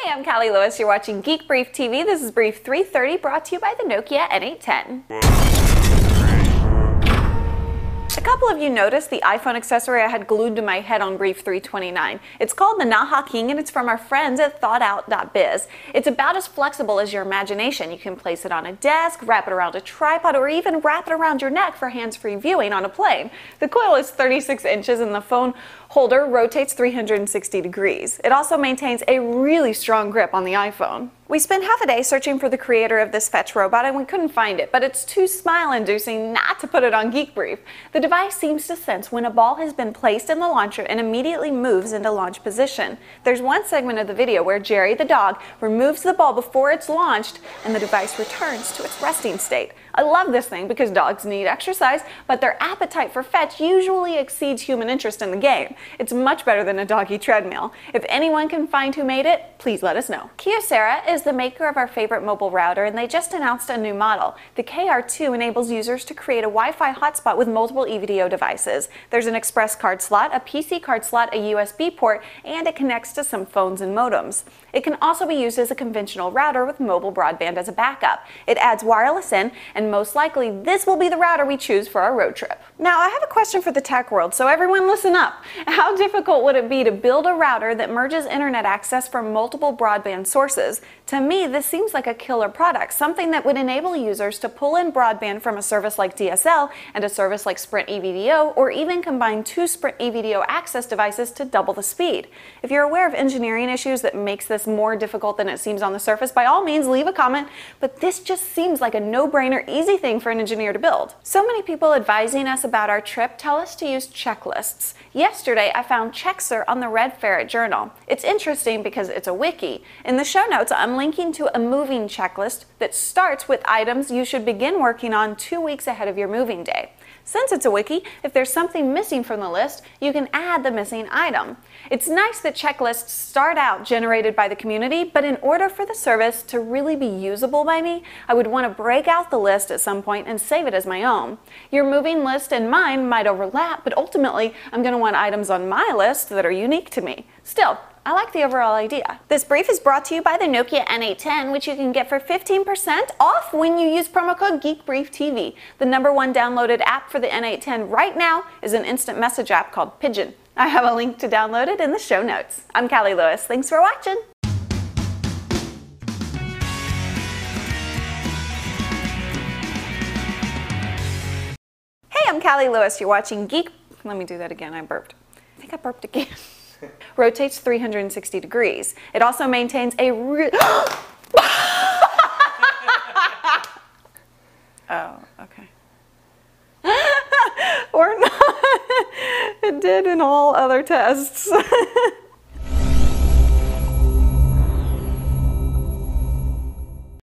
Hey, I'm Callie Lewis. You're watching Geek Brief TV. This is Brief 330 brought to you by the Nokia N810. A couple of you noticed the iPhone accessory I had glued to my head on Brief 329. It's called the Naja King and it's from our friends at thoughtout.biz. It's about as flexible as your imagination. You can place it on a desk, wrap it around a tripod, or even wrap it around your neck for hands-free viewing on a plane. The coil is 36 inches and the phone holder rotates 360 degrees. It also maintains a really strong grip on the iPhone. We spent half a day searching for the creator of this fetch robot and we couldn't find it, but it's too smile-inducing not to put it on Geek Brief. The device seems to sense when a ball has been placed in the launcher and immediately moves into launch position. There's one segment of the video where Jerry the dog removes the ball before it's launched and the device returns to its resting state. I love this thing because dogs need exercise, but their appetite for fetch usually exceeds human interest in the game. It's much better than a doggy treadmill. If anyone can find who made it, please let us know. Kyocera is the maker of our favorite mobile router and they just announced a new model. The KR2 enables users to create a Wi-Fi hotspot with multiple EVDO devices. There's an express card slot, a PC card slot, a USB port, and it connects to some phones and modems. It can also be used as a conventional router with mobile broadband as a backup. It adds wireless in, and most likely this will be the router we choose for our road trip. Now I have a question for the tech world, so everyone listen up. How difficult would it be to build a router that merges internet access from multiple broadband sources? To me, this seems like a killer product, something that would enable users to pull in broadband from a service like DSL and a service like Sprint EVDO, or even combine two Sprint EVDO access devices to double the speed. If you're aware of engineering issues that makes this more difficult than it seems on the surface, by all means leave a comment, but this just seems like a no-brainer, easy thing for an engineer to build. So many people advising us about our trip tell us to use checklists. Yesterday, I found Kyocera on the Red Ferret Journal. It's interesting because it's a wiki. In the show notes, I'm linking to a moving checklist that starts with items you should begin working on 2 weeks ahead of your moving day. Since it's a wiki, if there's something missing from the list, you can add the missing item. It's nice that checklists start out generated by the community, but in order for the service to really be usable by me, I would want to break out the list at some point and save it as my own. Your moving list and mine might overlap, but ultimately, I'm going to want items on my list that are unique to me. Still, I like the overall idea. This brief is brought to you by the Nokia N810, which you can get for 15% off when you use promo code Geek Brief TV. The #1 downloaded app for the N810 right now is an instant message app called Pigeon. I have a link to download it in the show notes. I'm Callie Lewis. Thanks for watching. Hey, I'm Callie Lewis. You're watching Geek. Let me do that again. I burped. I think I burped again. Rotates 360 degrees. It also maintains a Oh, okay. Or not. It did in all other tests.